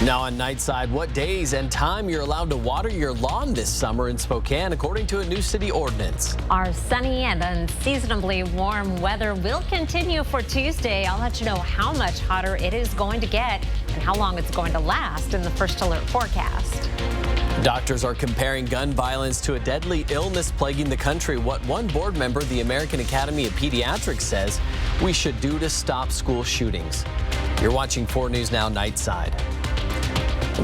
Now on Nightside, what days and time you're allowed to water your lawn this summer in Spokane, according to a new city ordinance. Our sunny and unseasonably warm weather will continue for Tuesday. I'll let you know how much hotter it is going to get and how long it's going to last in the first alert forecast. Doctors are comparing gun violence to a deadly illness plaguing the country. What one board member of the American Academy of Pediatrics says we should do to stop school shootings. You're watching 4 News Now Nightside.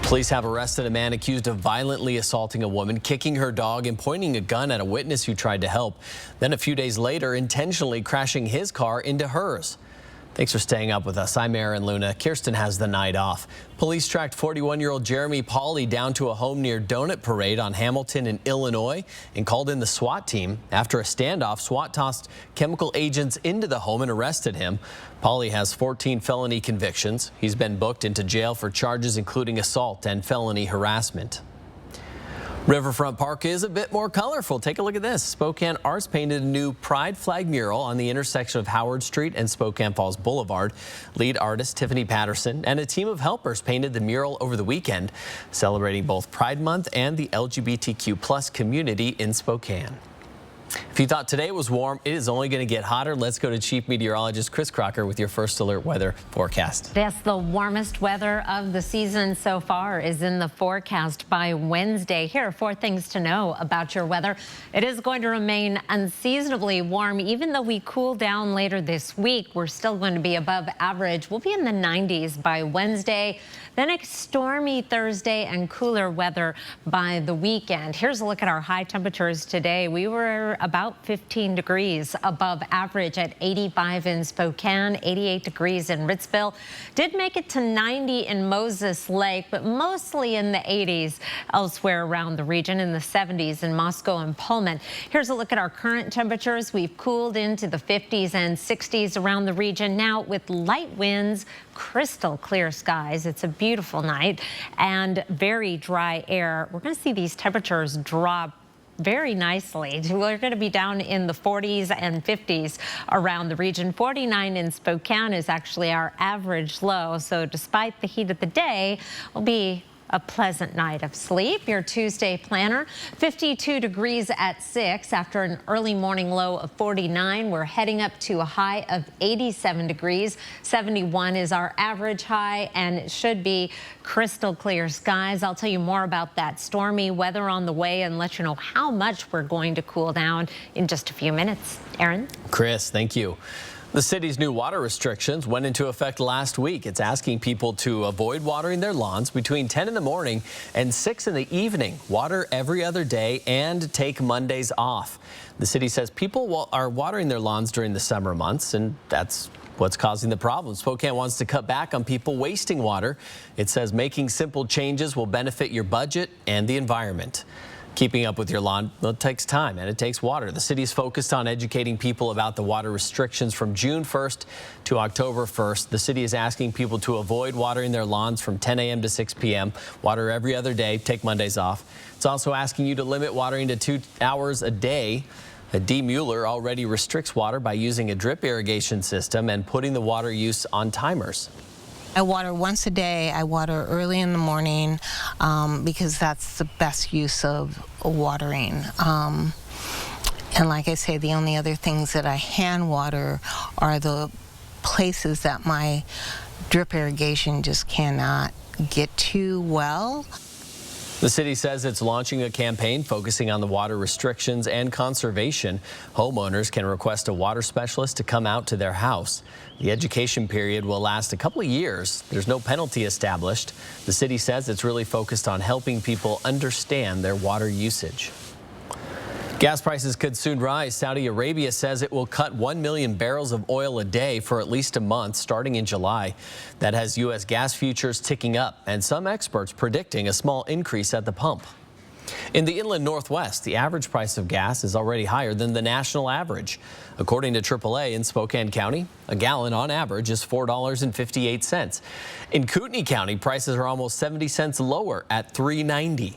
Police have arrested a man accused of violently assaulting a woman, kicking her dog, and pointing a gun at a witness who tried to help. Then a few days later, intentionally crashing his car into hers. Thanks for staying up with us. I'm Aaron Luna. Kirsten has the night off. Police tracked 41-year-old Jeremy Pauley down to a home near Donut Parade on Hamilton in Illinois and called in the SWAT team. After a standoff, SWAT tossed chemical agents into the home and arrested him. Pauley has 14 felony convictions. He's been booked into jail for charges including assault and felony harassment. Riverfront Park is a bit more colorful. Take a look at this. Spokane Arts painted a new pride flag mural on the intersection of Howard Street and Spokane Falls Boulevard. Lead artist Tiffany Patterson and a team of helpers painted the mural over the weekend, celebrating both Pride Month and the LGBTQ+ community in Spokane. If you thought today was warm, it is only going to get hotter. Let's go to Chief Meteorologist Chris Crocker with your first alert weather forecast. Yes, the warmest weather of the season so far is in the forecast by Wednesday. Here are 4 things to know about your weather. It is going to remain unseasonably warm. Even though we cool down later this week, we're still going to be above average. We'll be in the 90s by Wednesday. Then a stormy Thursday and cooler weather by the weekend. Here's a look at our high temperatures today. We were about 15 degrees above average at 85 in Spokane, 88 degrees in Ritzville. Did make it to 90 in Moses Lake, but mostly in the 80s elsewhere around the region, in the 70s in Moscow and Pullman. Here's a look at our current temperatures. We've cooled into the 50s and 60s around the region now with light winds, crystal clear skies. It's a beautiful night and very dry air. We're going to see these temperatures drop very nicely. We're going to be down in the 40s and 50s around the region. 49 in Spokane is actually our average low. So despite the heat of the day, will be a pleasant night of sleep. Your Tuesday planner, 52 degrees at 6 after an early morning low of 49. We're heading up to a high of 87 degrees. 71 is our average high, and it should be crystal clear skies. I'll tell you more about that stormy weather on the way and let you know how much we're going to cool down in just a few minutes. Aaron? Chris, thank you. The city's new water restrictions went into effect last week. It's asking people to avoid watering their lawns between 10 in the morning and 6 in the evening, water every other day, and take Mondays off. The city says people are watering their lawns during the summer months, and that's what's causing the problem. Spokane wants to cut back on people wasting water. It says making simple changes will benefit your budget and the environment. Keeping up with your lawn, well, it takes time and it takes water. The city's focused on educating people about the water restrictions from June 1st to October 1st. The city is asking people to avoid watering their lawns from 10 a.m. to 6 p.m. Water every other day, take Mondays off. It's also asking you to limit watering to 2 hours a day. D. Mueller already restricts water by using a drip irrigation system and putting the water use on timers. I water once a day. I water early in the morning because that's the best use of watering. And like I say, the only other things that I hand water are the places that my drip irrigation just cannot get to well. The city says it's launching a campaign focusing on the water restrictions and conservation. Homeowners can request a water specialist to come out to their house. The education period will last a couple of years. There's no penalty established. The city says it's really focused on helping people understand their water usage. Gas prices could soon rise. Saudi Arabia says it will cut 1 million barrels of oil a day for at least a month starting in July. That has U.S. gas futures ticking up and some experts predicting a small increase at the pump. In the inland Northwest, the average price of gas is already higher than the national average. According to AAA in Spokane County, a gallon on average is $4.58. In Kootenai County, prices are almost 70 cents lower at $3.90.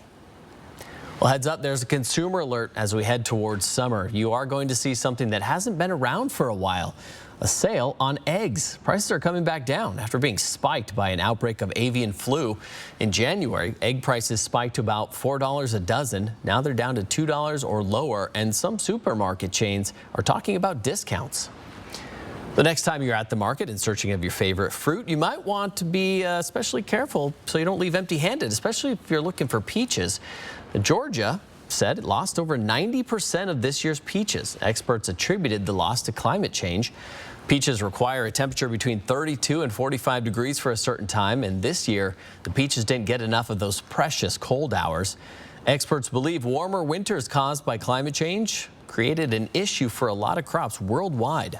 Well, heads up, there's a consumer alert as we head towards summer. You are going to see something that hasn't been around for a while. a sale on eggs. Prices are coming back down after being spiked by an outbreak of avian flu. In January, egg prices spiked to about $4 a dozen. Now they're down to $2 or lower, and some supermarket chains are talking about discounts. The next time you're at the market and searching of your favorite fruit, you might want to be especially careful so you don't leave empty-handed, especially if you're looking for peaches. Georgia said it lost over 90% of this year's peaches. Experts attributed the loss to climate change. Peaches require a temperature between 32 and 45 degrees for a certain time, and this year the peaches didn't get enough of those precious cold hours. Experts believe warmer winters caused by climate change created an issue for a lot of crops worldwide.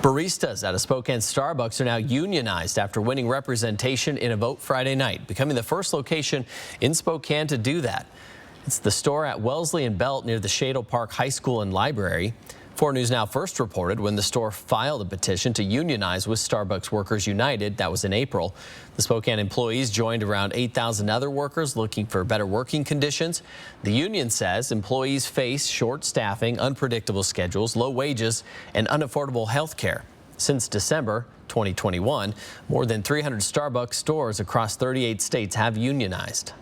Baristas at a Spokane Starbucks are now unionized after winning representation in a vote Friday night, becoming the first location in Spokane to do that. It's the store at Wellesley and Belt near the Shadle Park High School and Library. 4 News Now first reported when the store filed a petition to unionize with Starbucks Workers United. That was in April. The Spokane employees joined around 8,000 other workers looking for better working conditions. The union says employees face short staffing, unpredictable schedules, low wages, and unaffordable health care. Since December 2021, more than 300 Starbucks stores across 38 states have unionized.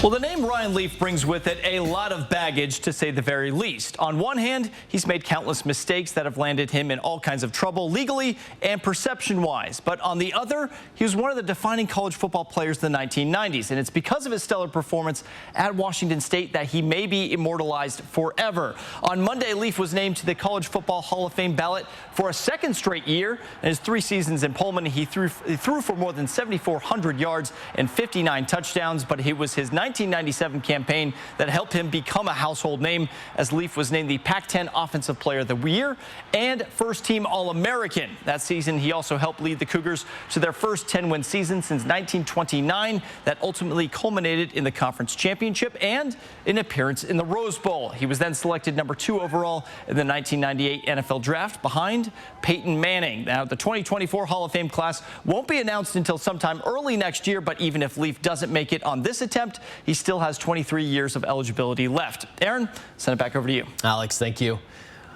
Well, the name Ryan Leaf brings with it a lot of baggage, to say the very least. On one hand, he's made countless mistakes that have landed him in all kinds of trouble legally and perception-wise. But on the other, he was one of the defining college football players in the 1990s, and it's because of his stellar performance at Washington State that he may be immortalized forever. On Monday, Leaf was named to the College Football Hall of Fame ballot for a second straight year. In his 3 seasons in Pullman, he threw for more than 7,400 yards and 59 touchdowns, but it was his 1997 campaign that helped him become a household name, as Leaf was named the Pac-10 Offensive Player of the Year and first-team All-American. That season, he also helped lead the Cougars to their first 10-win season since 1929 that ultimately culminated in the conference championship and an appearance in the Rose Bowl. He was then selected number 2 overall in the 1998 NFL Draft behind Peyton Manning. Now, the 2024 Hall of Fame class won't be announced until sometime early next year, but even if Leaf doesn't make it on this attempt, he still has 23 years of eligibility left. Aaron, send it back over to you. Alex, thank you.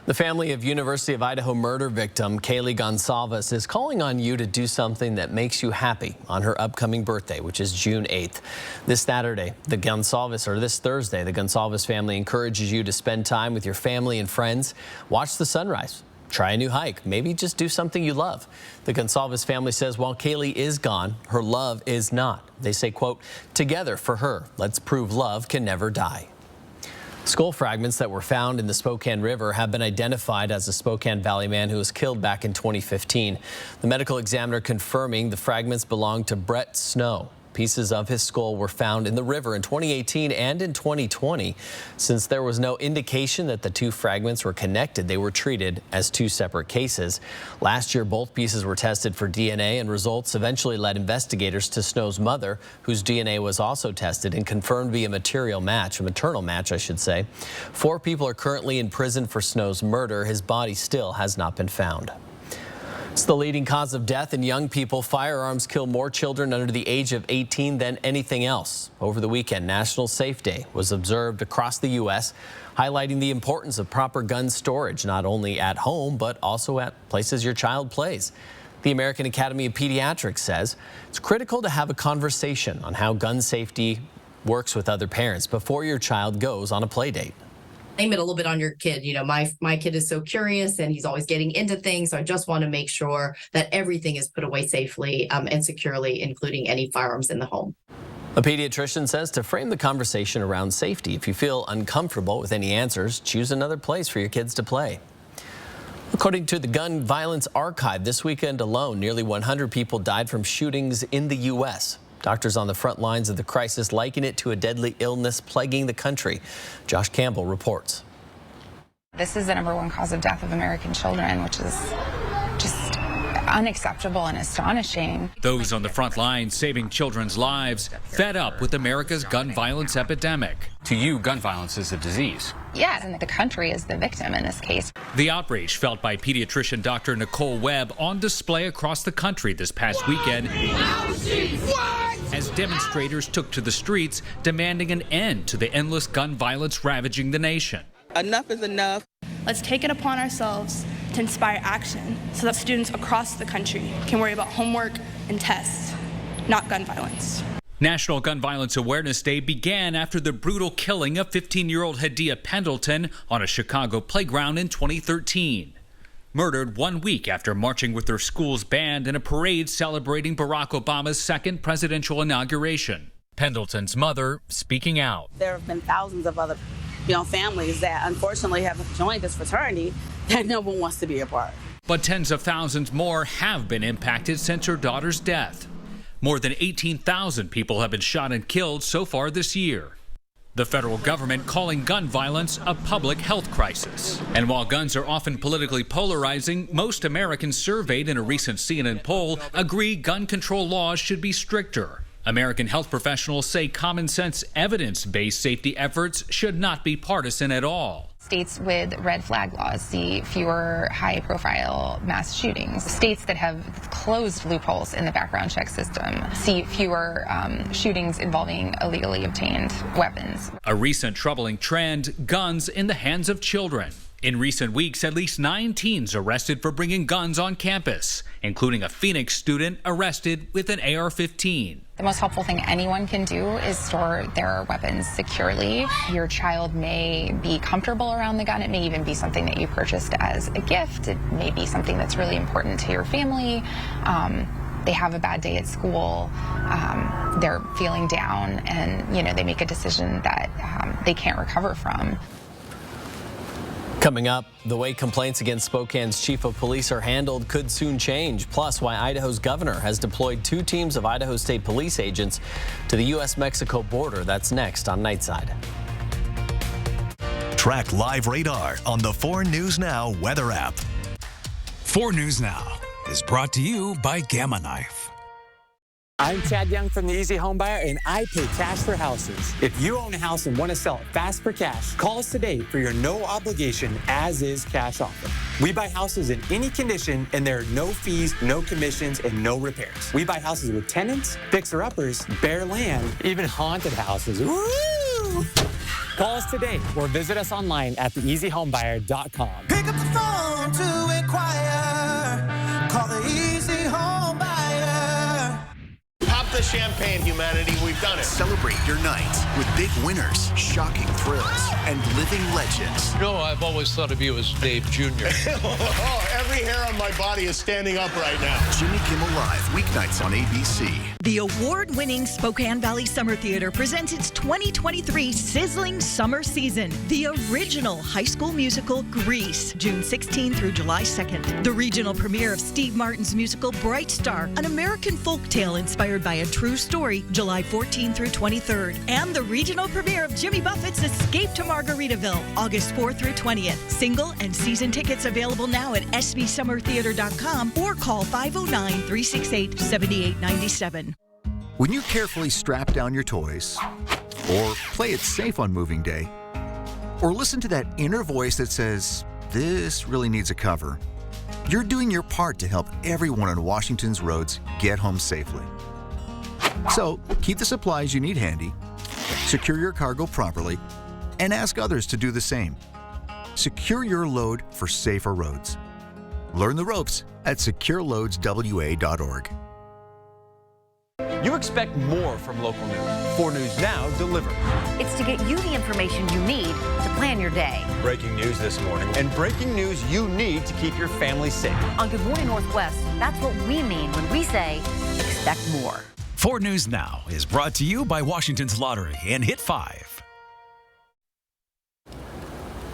The family of University of Idaho murder victim Kaylee Gonsalves is calling on you to do something that makes you happy on her upcoming birthday, which is June 8th. This Thursday, the Gonsalves family encourages you to spend time with your family and friends, watch the sunrise, try a new hike, maybe just do something you love. The Gonsalves family says while Kaylee is gone, her love is not. They say, quote, "Together for her, let's prove love can never die." Skull fragments that were found in the Spokane River have been identified as a Spokane Valley man who was killed back in 2015. The medical examiner confirming the fragments belonged to Brett Snow. Pieces of his skull were found in the river in 2018 and in 2020. Since there was no indication that the 2 fragments were connected, they were treated as 2 separate cases. Last year, both pieces were tested for DNA, and results eventually led investigators to Snow's mother, whose DNA was also tested and confirmed to be a maternal match, I should say. 4 people are currently in prison for Snow's murder. His body still has not been found. It's the leading cause of death in young people. Firearms kill more children under the age of 18 than anything else. Over the weekend, National Safe Day was observed across the U.S., highlighting the importance of proper gun storage, not only at home, but also at places your child plays. The American Academy of Pediatrics says it's critical to have a conversation on how gun safety works with other parents before your child goes on a play date. Blame it a little bit on your kid. You know, my kid is so curious and he's always getting into things. So I just want to make sure that everything is put away safely and securely, including any firearms in the home. A pediatrician says to frame the conversation around safety. If you feel uncomfortable with any answers, choose another place for your kids to play. According to the Gun Violence Archive, this weekend alone, nearly 100 people died from shootings in the U.S. Doctors on the front lines of the crisis liken it to a deadly illness plaguing the country. Josh Campbell reports. This is the #1 cause of death of American children, which is just unacceptable and astonishing. Those on the front lines saving children's lives, fed up with America's gun violence epidemic. To you, gun violence is a disease. Yes, and the country is the victim in this case. The outrage felt by pediatrician Dr. Nicole Webb on display across the country this past weekend as demonstrators took to the streets demanding an end to the endless gun violence ravaging the nation. Enough is enough. let's take it upon ourselves to inspire action so that students across the country can worry about homework and tests, not gun violence. National Gun Violence Awareness Day began after the brutal killing of 15-year-old Hadiyah Pendleton on a Chicago playground in 2013. Murdered 1 week after marching with her school's band in a parade celebrating Barack Obama's second presidential inauguration. Pendleton's mother speaking out. There have been thousands of other families that unfortunately have joined this fraternity that no one wants to be a part. But tens of thousands more have been impacted since her daughter's death. More than 18,000 people have been shot and killed so far this year. The federal government calling gun violence a public health crisis. And while guns are often politically polarizing, most Americans surveyed in a recent CNN poll agree gun control laws should be stricter. American health professionals say common sense, evidence-based safety efforts should not be partisan at all. States with red flag laws see fewer high-profile mass shootings. States that have closed loopholes in the background check system see fewer shootings involving illegally obtained weapons. A recent troubling trend, guns in the hands of children. In recent weeks, at least 9 teens arrested for bringing guns on campus, including a Phoenix student arrested with an AR-15. The most helpful thing anyone can do is store their weapons securely. Your child may be comfortable around the gun. It may even be something that you purchased as a gift. It may be something that's really important to your family. They have a bad day at school. They're feeling down, and they make a decision that they can't recover from. Coming up, the way complaints against Spokane's chief of police are handled could soon change. Plus, why Idaho's governor has deployed 2 teams of Idaho State police agents to the U.S.-Mexico border. That's next on Nightside. Track live radar on the 4 News Now weather app. 4 News Now is brought to you by Gamma Knife. I'm Chad Young from the Easy Home Buyer, and I pay cash for houses. If you own a house and want to sell it fast for cash, call us today for your no-obligation as-is cash offer. We buy houses in any condition, and there are no fees, no commissions, and no repairs. We buy houses with tenants, fixer-uppers, bare land, even haunted houses. Woo! Call us today or visit us online at theeasyhomebuyer.com. Pick up the phone to inquire. Call the Easy Home Buyer. Pop the champagne, humanity. We've done it. Celebrate your night with big winners, shocking thrills, and living legends. I've always thought of you as Dave Jr. Every hair on my body is standing up right now. Jimmy Kimmel Live, weeknights on ABC. The award-winning Spokane Valley Summer Theater presents its 2023 sizzling summer season, the original high school musical Grease, June 16 through July 2nd. The regional premiere of Steve Martin's musical Bright Star, an American folktale inspired by a true story, July 14 through 23rd. And the regional premiere of Jimmy Buffett's Escape to Margaritaville, August 4 through 20th. Single and season tickets available now at sbsummertheater.com or call 509-368-7897. When you carefully strap down your toys, or play it safe on moving day, or listen to that inner voice that says, this really needs a cover, you're doing your part to help everyone on Washington's roads get home safely. So keep the supplies you need handy, secure your cargo properly, and ask others to do the same. Secure your load for safer roads. Learn the ropes at secureloadswa.org. You expect more from local news. 4 News Now deliver. It's to get you the information you need to plan your day. Breaking news this morning, and breaking news you need to keep your family safe. On Good Morning Northwest, that's what we mean when we say expect more. 4 News Now is brought to you by Washington's Lottery and Hit 5.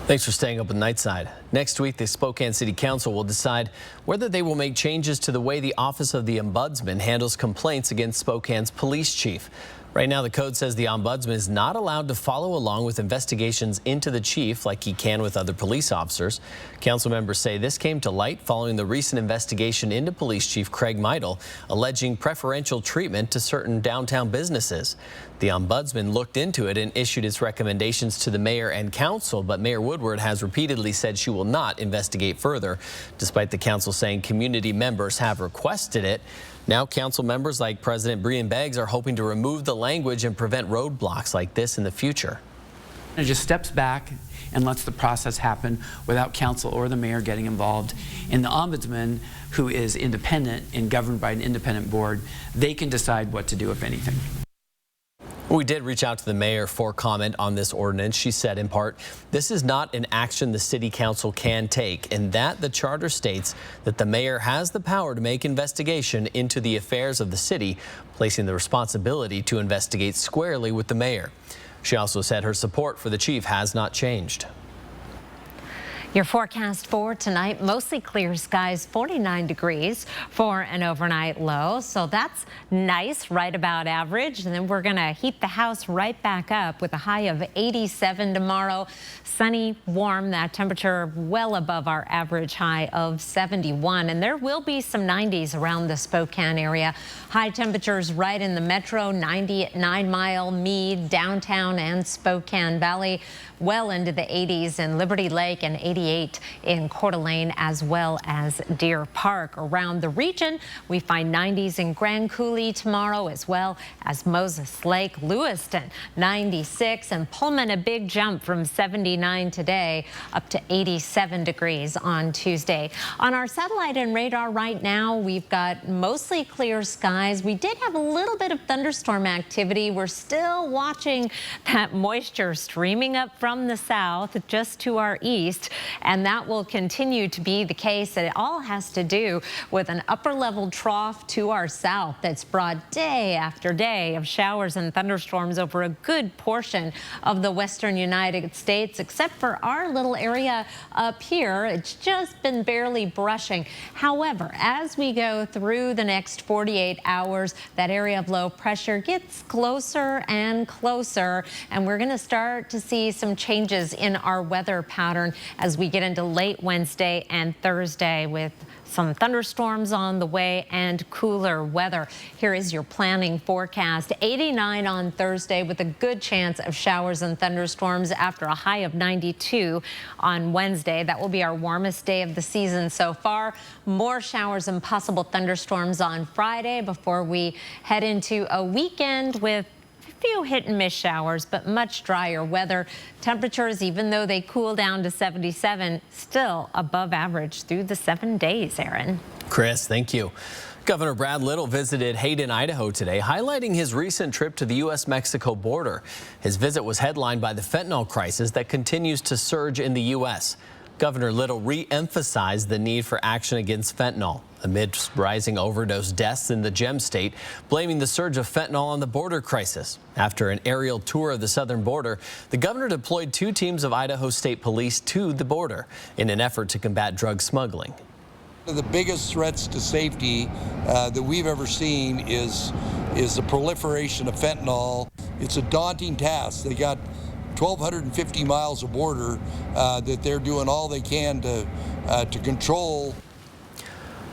Thanks for staying up with Nightside. Next week, the Spokane City Council will decide whether they will make changes to the way the Office of the Ombudsman handles complaints against Spokane's police chief. Right now, the code says the ombudsman is not allowed to follow along with investigations into the chief like he can with other police officers. Council members say this came to light following the recent investigation into Police Chief Craig Meidel, alleging preferential treatment to certain downtown businesses. The ombudsman looked into it and issued its recommendations to the mayor and council, but Mayor Woodward has repeatedly said she will not investigate further, despite the council saying community members have requested it. Now, council members like President Brian Beggs are hoping to remove the language and prevent roadblocks like this in the future. It just steps back and lets the process happen without council or the mayor getting involved. And the ombudsman, who is independent and governed by an independent board, they can decide what to do, if anything. We did reach out to the mayor for comment on this ordinance. She said, in part, this is not an action the city council can take, and that the charter states that the mayor has the power to make investigation into the affairs of the city, placing the responsibility to investigate squarely with the mayor. She also said her support for the chief has not changed. Your forecast for tonight, mostly clear skies, 49 degrees for an overnight low. So that's nice, right about average. And then we're going to heat the house right back up with a high of 87 tomorrow. Sunny, warm, that temperature well above our average high of 71. And there will be some 90s around the Spokane area. High temperatures right in the metro, 90 at 9 Mile, Meade, downtown, and Spokane Valley. Well into the 80s in Liberty Lake and 88 in Coeur d'Alene, as well as Deer Park. Around the region, we find 90s in Grand Coulee tomorrow, as well as Moses Lake, Lewiston 96, and Pullman a big jump from 79 today up to 87 degrees on Tuesday. On our satellite and radar right now, we've got mostly clear skies. We did have a little bit of thunderstorm activity. We're still watching that moisture streaming up from the south just to our east, and that will continue to be the case. And it all has to do with an upper level trough to our south that's brought day after day of showers and thunderstorms over a good portion of the western United States, except for our little area up here. It's just been barely brushing. However, as we go through the next 48 hours, that area of low pressure gets closer and closer, and we're going to start to see some changes in our weather pattern as we get into late Wednesday and Thursday, with some thunderstorms on the way and cooler weather. Here is your planning forecast. 89 on Thursday with a good chance of showers and thunderstorms after a high of 92 on Wednesday. That will be our warmest day of the season so far. More showers and possible thunderstorms on Friday before we head into a weekend with few hit and miss showers, but much drier weather. Temperatures, even though they cool down to 77, still above average through the 7 days, Aaron. Chris, thank you. Governor Brad Little visited Hayden, Idaho today, highlighting his recent trip to the U.S.-Mexico border. His visit was headlined by the fentanyl crisis that continues to surge in the U.S. Governor Little re-emphasized the need for action against fentanyl amidst rising overdose deaths in the Gem State, blaming the surge of fentanyl on the border crisis. After an aerial tour of the southern border, the governor deployed 2 teams of Idaho State Police to the border in an effort to combat drug smuggling. One of the biggest threats to safety that we've ever seen is the proliferation of fentanyl. It's a daunting task. They got 1,250 miles of border that they're doing all they can to control.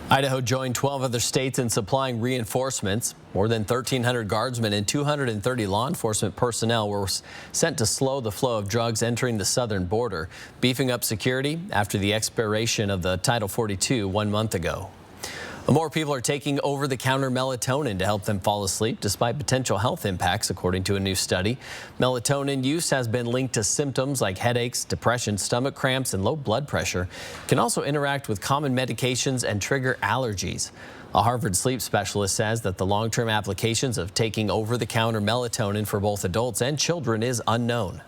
Idaho joined 12 other states in supplying reinforcements. More than 1,300 guardsmen and 230 law enforcement personnel were sent to slow the flow of drugs entering the southern border, beefing up security after the expiration of the Title 42 1 month ago. More people are taking over-the-counter melatonin to help them fall asleep despite potential health impacts, according to a new study. Melatonin use has been linked to symptoms like headaches, depression, stomach cramps, and low blood pressure. It can also interact with common medications and trigger allergies. A Harvard sleep specialist says that the long-term applications of taking over-the-counter melatonin for both adults and children is unknown.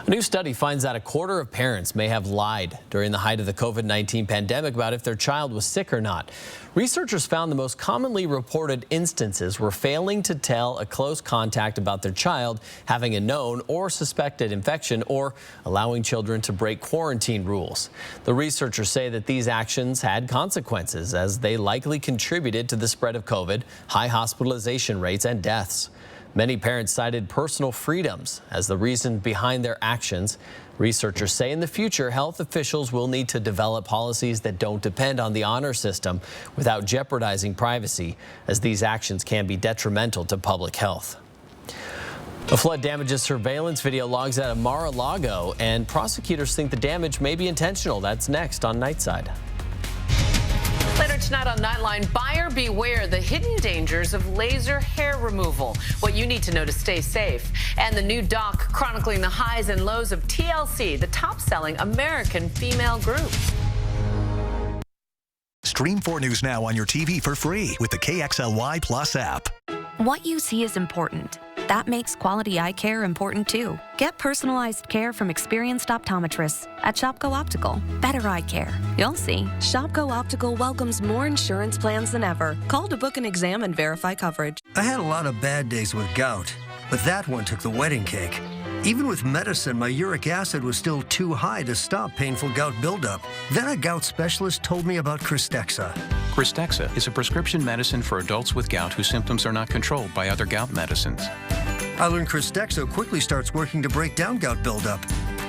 A new study finds that a quarter of parents may have lied during the height of the COVID-19 pandemic about if their child was sick or not. Researchers found the most commonly reported instances were failing to tell a close contact about their child having a known or suspected infection, or allowing children to break quarantine rules. The researchers say that these actions had consequences, as they likely contributed to the spread of COVID, high hospitalization rates, and deaths. Many parents cited personal freedoms as the reason behind their actions. Researchers say in the future, health officials will need to develop policies that don't depend on the honor system without jeopardizing privacy, as these actions can be detrimental to public health. A flood damages surveillance video logs out of Mar-a-Lago, and prosecutors think the damage may be intentional. That's next on Nightside. Later tonight on Nightline, buyer beware the hidden dangers of laser hair removal. What you need to know to stay safe. And the new doc chronicling the highs and lows of TLC, the top-selling American female group. Stream 4 News Now on your TV for free with the KXLY Plus app. What you see is important. That makes quality eye care important too. Get personalized care from experienced optometrists at Shopko Optical. Better eye care. You'll see. Shopko Optical welcomes more insurance plans than ever. Call to book an exam and verify coverage. I had a lot of bad days with gout, but that one took the wedding cake. Even with medicine, my uric acid was still too high to stop painful gout buildup. Then a gout specialist told me about Krystexxa. Krystexxa is a prescription medicine for adults with gout whose symptoms are not controlled by other gout medicines. I learned Krystexxa quickly starts working to break down gout buildup.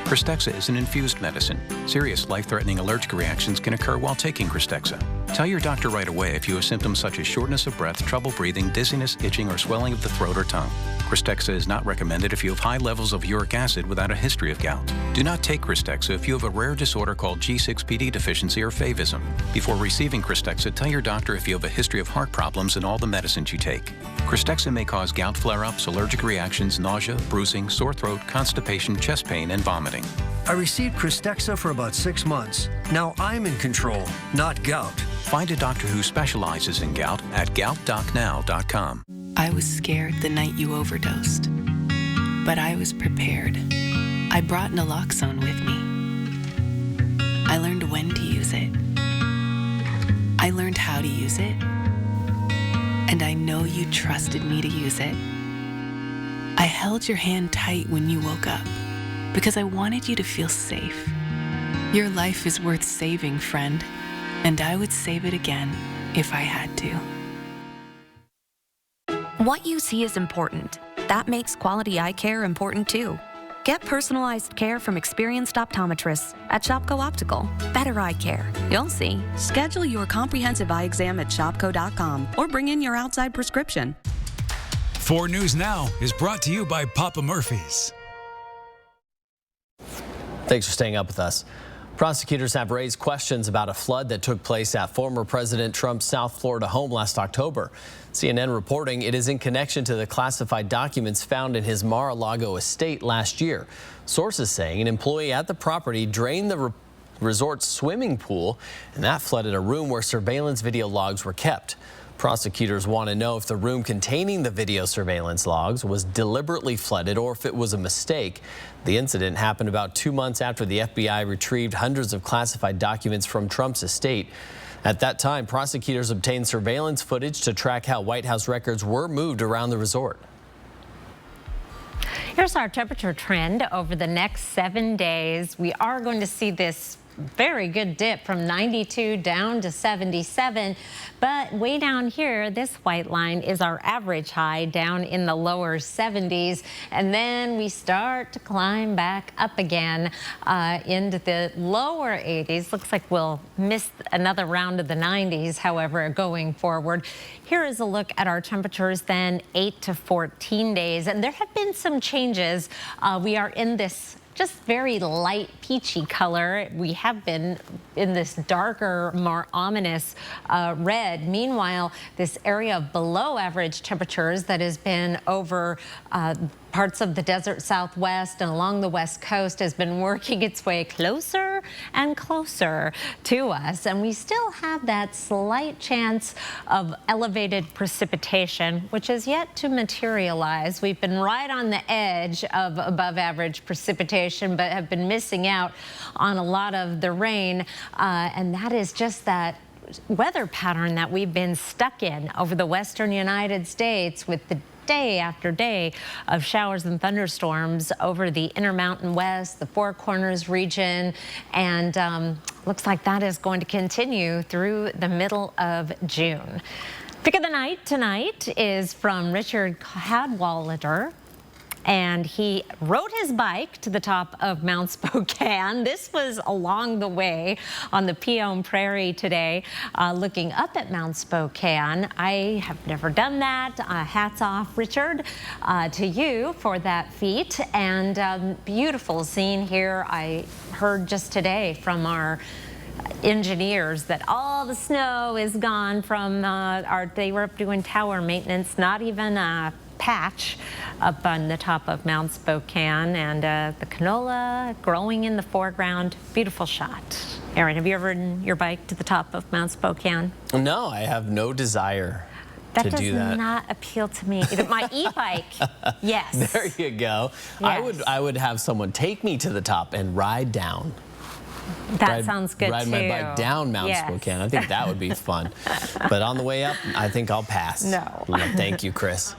Krystexxa is an infused medicine. Serious life-threatening allergic reactions can occur while taking Krystexxa. Tell your doctor right away if you have symptoms such as shortness of breath, trouble breathing, dizziness, itching, or swelling of the throat or tongue. Krystexxa is not recommended if you have high levels of uric acid without a history of gout. Do not take Krystexxa if you have a rare disorder called G6PD deficiency or favism. Before receiving Krystexxa, tell your doctor if you have a history of heart problems and all the medicines you take. Krystexxa may cause gout flare-ups, allergic reactions, nausea, bruising, sore throat, constipation, chest pain, and vomiting. I received Krystexxa for about 6 months. Now I'm in control, not gout. Find a doctor who specializes in gout at goutdocnow.com. I was scared the night you overdosed, but I was prepared. I brought naloxone with me. I learned when to use it. I learned how to use it. And I know you trusted me to use it. I held your hand tight when you woke up because I wanted you to feel safe. Your life is worth saving, friend, and I would save it again if I had to. What you see is important. That makes quality eye care important too. Get personalized care from experienced optometrists at Shopko Optical. Better eye care. You'll see. Schedule your comprehensive eye exam at shopko.com or bring in your outside prescription. 4 News Now is brought to you by Papa Murphy's. Thanks for staying up with us. Prosecutors have raised questions about a flood that took place at former President Trump's South Florida home last October. CNN reporting it is in connection to the classified documents found in his Mar-a-Lago estate last year. Sources saying an employee at the property drained the resort's swimming pool, and that flooded a room where surveillance video logs were kept. Prosecutors want to know if the room containing the video surveillance logs was deliberately flooded or if it was a mistake. The incident happened about 2 months after the FBI retrieved hundreds of classified documents from Trump's estate. At that time, prosecutors obtained surveillance footage to track how White House records were moved around the resort. Here's our temperature trend over the next 7 days. We are going to see this very good dip from 92 down to 77, but way down here, this white line is our average high down in the lower 70s, and then we start to climb back up again into the lower 80s. Looks like we'll miss another round of the 90s, however, going forward. Here is a look at our temperatures then 8 to 14 days, and there have been some changes. We are in this just very light peachy color. We have been in this darker, more ominous red. Meanwhile, this area of below average temperatures that has been over parts of the desert Southwest and along the West Coast has been working its way closer and closer to us. And we still have that slight chance of elevated precipitation, which is yet to materialize. We've been right on the edge of above average precipitation, but have been missing out on a lot of the rain. And that is just that weather pattern that we've been stuck in over the western United States with the day after day of showers and thunderstorms over the Intermountain West, the Four Corners region, and looks like that is going to continue through the middle of June. Pick of the night tonight is from Richard Cadwallader, and he rode his bike to the top of Mount Spokane. This was along the way on the Pion Prairie today, looking up at Mount Spokane. I have never done that. Hats off, Richard, to you for that feat. And beautiful scene here. I heard just today from our engineers that all the snow is gone from they were up doing tower maintenance, not even a patch up on the top of Mount Spokane, and the canola growing in the foreground. Beautiful shot. Aaron, have you ever ridden your bike to the top of Mount Spokane? No, I have no desire to do that. That does not appeal to me. My e-bike, yes. There you go. Yes. I would have someone take me to the top and ride down. That sounds good ride too. my bike down Mount Spokane. I think that would be fun. But on the way up, I think I'll pass. No. Thank you, Chris.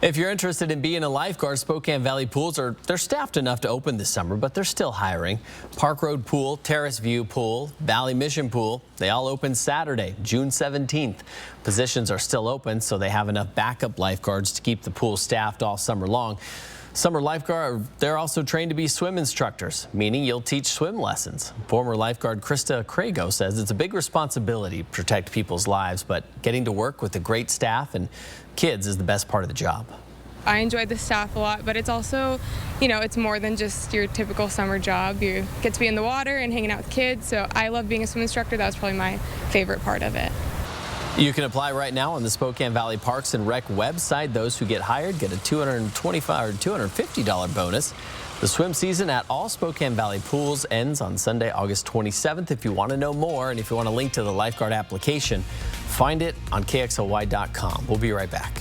If you're interested in being a lifeguard, Spokane Valley Pools they're staffed enough to open this summer, but they're still hiring. Park Road Pool, Terrace View Pool, Valley Mission Pool, they all open Saturday, June 17th. Positions are still open, so they have enough backup lifeguards to keep the pool staffed all summer long. Summer lifeguard, they're also trained to be swim instructors, meaning you'll teach swim lessons. Former lifeguard Krista Crago says it's a big responsibility to protect people's lives, but getting to work with a great staff and kids is the best part of the job. I enjoyed the staff a lot, but it's also, it's more than just your typical summer job. You get to be in the water and hanging out with kids, so I love being a swim instructor. That was probably my favorite part of it. You can apply right now on the Spokane Valley Parks and Rec website. Those who get hired get a $225 or $250 bonus. The swim season at all Spokane Valley pools ends on Sunday, August 27th. If you want to know more and if you want a link to the lifeguard application, find it on KXLY.com. We'll be right back.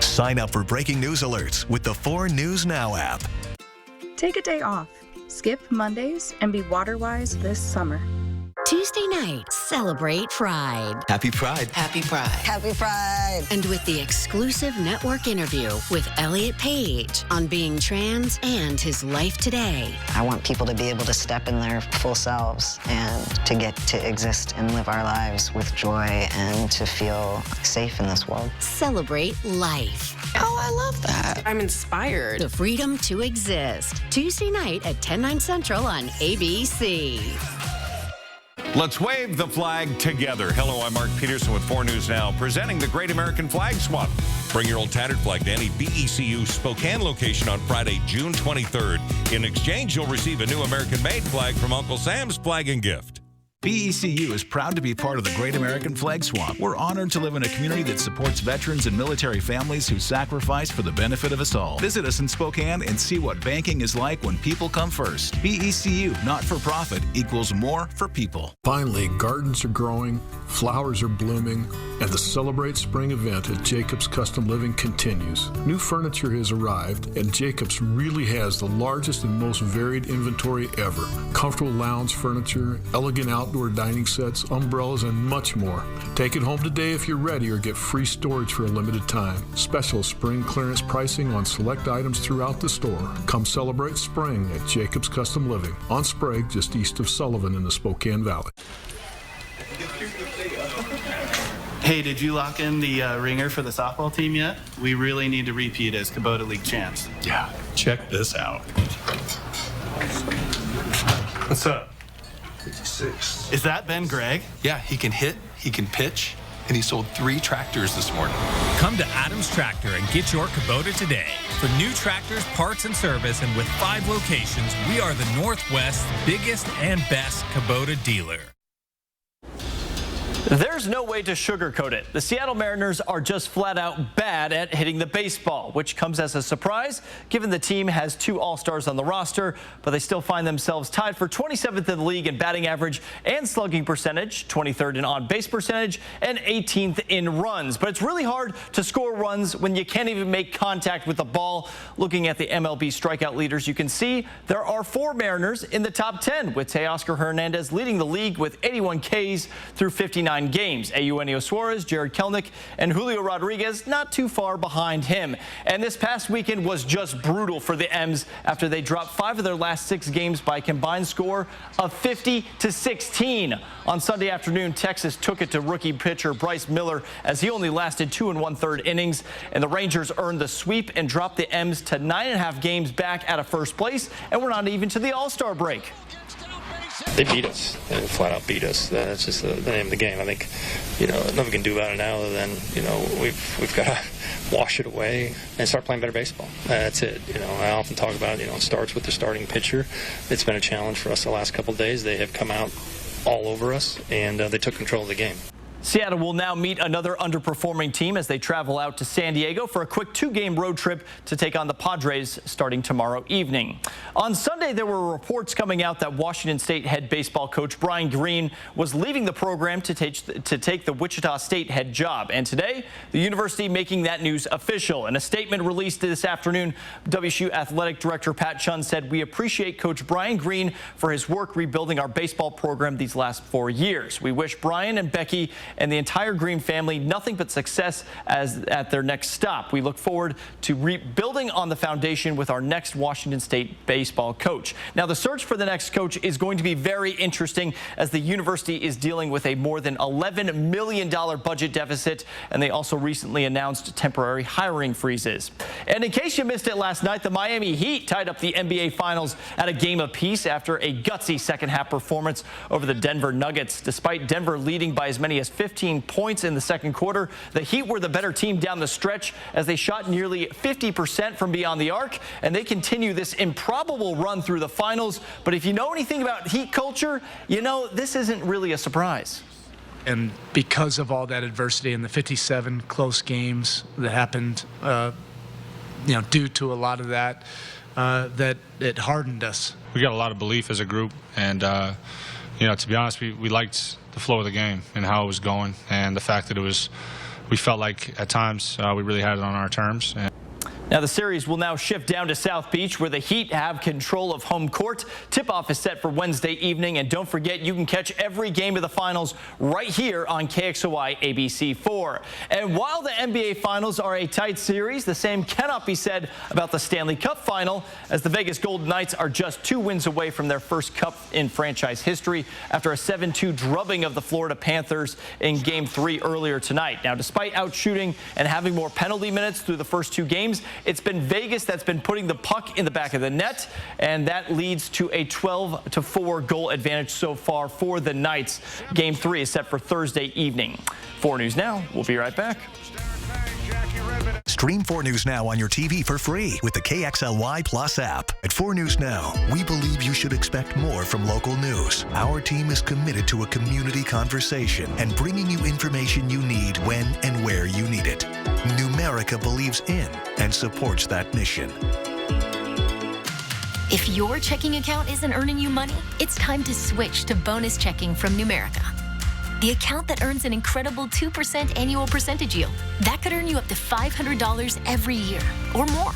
Sign up for breaking news alerts with the 4 News Now app. Take a day off, skip Mondays, and be water-wise this summer. Tuesday night, celebrate Pride. Happy Pride. Happy Pride. Happy Pride. And with the exclusive network interview with Elliot Page on being trans and his life today. I want people to be able to step in their full selves and to get to exist and live our lives with joy and to feel safe in this world. Celebrate life. Oh, I love that. I'm inspired. The freedom to exist. Tuesday night at 10/9 Central on ABC. Let's wave the flag together. Hello, I'm Mark Peterson with 4 News Now, presenting the Great American Flag Swap. Bring your old tattered flag to any BECU Spokane location on Friday, June 23rd. In exchange, you'll receive a new American-made flag from Uncle Sam's Flag and Gift. BECU is proud to be part of the Great American Flag Swap. We're honored to live in a community that supports veterans and military families who sacrifice for the benefit of us all. Visit us in Spokane and see what banking is like when people come first. BECU, not for profit, equals more for people. Finally, gardens are growing, flowers are blooming, and the Celebrate Spring event at Jacobs Custom Living continues. New furniture has arrived, and Jacobs really has the largest and most varied inventory ever. Comfortable lounge furniture, elegant outdoor dining sets, umbrellas, and much more. Take it home today if you're ready or get free storage for a limited time. Special spring clearance pricing on select items throughout the store. Come celebrate spring at Jacobs Custom Living on Sprague, just east of Sullivan in the Spokane Valley. Hey, did you lock in the ringer for the softball team yet? We really need to repeat as Kubota League champs. Yeah, check this out. What's up? 56. Is that Ben Gregg? Yeah, he can hit, he can pitch, and he sold 3 tractors this morning. Come to Adams Tractor and get your Kubota today. For new tractors, parts, and service, and with 5 locations, we are the Northwest's biggest and best Kubota dealer. There's no way to sugarcoat it. The Seattle Mariners are just flat out bad at hitting the baseball, which comes as a surprise given the team has 2 All-Stars on the roster, but they still find themselves tied for 27th in the league in batting average and slugging percentage, 23rd in on-base percentage, and 18th in runs. But it's really hard to score runs when you can't even make contact with the ball. Looking at the MLB strikeout leaders, you can see there are 4 Mariners in the top 10, with Teoscar Hernandez leading the league with 81 Ks through 59 games. Eugenio Suarez, Jared Kelnick, and Julio Rodriguez not too far behind him. And this past weekend was just brutal for the M's after they dropped 5 of their last 6 games by a combined score of 50-16. On Sunday afternoon, Texas took it to rookie pitcher Bryce Miller as he only lasted 2 1/3 innings, and the Rangers earned the sweep and dropped the M's to 9.5 games back out of first place, and we're not even to the All-Star break. They beat us. They flat out beat us. That's just the name of the game. I think, nothing we can do about it now other than, we've got to wash it away and start playing better baseball. That's it. I often talk about, it starts with the starting pitcher. It's been a challenge for us the last couple of days. They have come out all over us, and they took control of the game. Seattle will now meet another underperforming team as they travel out to San Diego for a quick 2-game road trip to take on the Padres starting tomorrow evening. On Sunday, there were reports coming out that Washington State head baseball coach Brian Green was leaving the program to take the Wichita State head job. And today, the university making that news official. In a statement released this afternoon, WSU Athletic Director Pat Chun said, "We appreciate Coach Brian Green for his work rebuilding our baseball program these last 4 years. We wish Brian and Becky and the entire Green family nothing but success at their next stop. We look forward to rebuilding on the foundation with our next Washington State baseball coach." Now, the search for the next coach is going to be very interesting as the university is dealing with a more than $11 million budget deficit, and they also recently announced temporary hiring freezes. And in case you missed it last night, the Miami Heat tied up the NBA Finals at a game apiece after a gutsy second-half performance over the Denver Nuggets. Despite Denver leading by as many as 15 points in the second quarter, the Heat were the better team down the stretch as they shot nearly 50% from beyond the arc, and they continue this improbable run through the finals. But if you know anything about Heat culture, you know this isn't really a surprise. And because of all that adversity and the 57 close games that happened, due to a lot of that, that it hardened us. We got a lot of belief as a group, and to be honest, we liked the flow of the game and how it was going, and the fact that we felt like at times we really had it on our terms. Now, the series will now shift down to South Beach, where the Heat have control of home court. Tip-off is set for Wednesday evening, and don't forget, you can catch every game of the finals right here on KXOY ABC4. And while the NBA Finals are a tight series, the same cannot be said about the Stanley Cup Final, as the Vegas Golden Knights are just 2 wins away from their first cup in franchise history after a 7-2 drubbing of the Florida Panthers in Game 3 earlier tonight. Now, despite outshooting and having more penalty minutes through the first 2 games, it's been Vegas that's been putting the puck in the back of the net, and that leads to a 12-4 goal advantage so far for the Knights. Game 3 is set for Thursday evening. 4 News Now. We'll be right back. Stream 4 News Now on your TV for free with the KXLY Plus app. At 4 News Now, we believe you should expect more from local news. Our team is committed to a community conversation and bringing you information you need when and where you need it. Numerica believes in and supports that mission. If your checking account isn't earning you money, it's time to switch to bonus checking from Numerica. The account that earns an incredible 2% annual percentage yield. That could earn you up to $500 every year or more.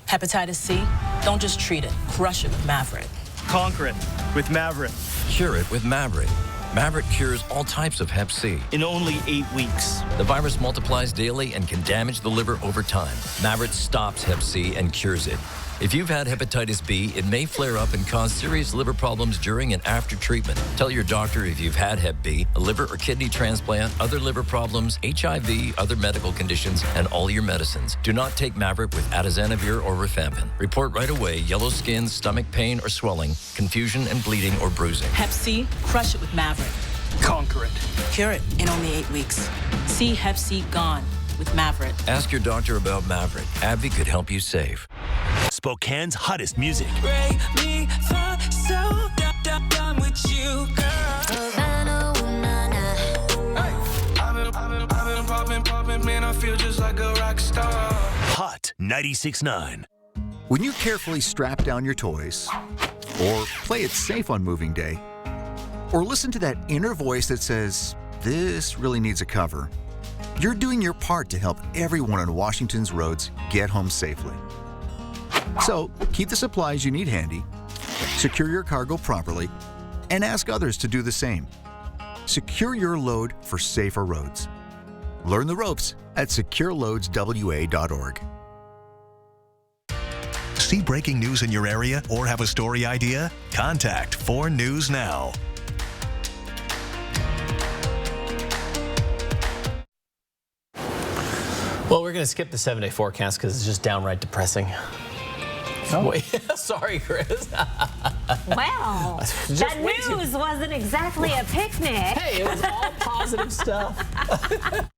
Hepatitis C? Don't just treat it. Crush it with Maverick. Conquer it with Maverick. Cure it with Maverick. Maverick cures all types of Hep C. In only 8 weeks. The virus multiplies daily and can damage the liver over time. Maverick stops Hep C and cures it. If you've had hepatitis B, it may flare up and cause serious liver problems during and after treatment. Tell your doctor if you've had Hep B, a liver or kidney transplant, other liver problems, HIV, other medical conditions, and all your medicines. Do not take Maverick with atazanavir or rifampin. Report right away yellow skin, stomach pain or swelling, confusion and bleeding or bruising. Hep C? Crush it with Maverick. Conquer it. Cure it in only 8 weeks. See Hep C gone with Maverick. Ask your doctor about Maverick. AbbVie could help you save. Spokane's hottest music. Break me for so done with you, girl. I've been popping, man, I feel just like a rock star. Hot 96.9. When you carefully strap down your toys, or play it safe on moving day, or listen to that inner voice that says, this really needs a cover, you're doing your part to help everyone on Washington's roads get home safely. So, keep the supplies you need handy, secure your cargo properly, and ask others to do the same. Secure your load for safer roads. Learn the ropes at secureloadswa.org. See breaking news in your area or have a story idea? Contact 4 News Now. Well, we're going to skip the 7-day forecast because it's just downright depressing. Oh. Wait, sorry, Chris. Well, that news wasn't exactly a picnic. Hey, it was all positive stuff.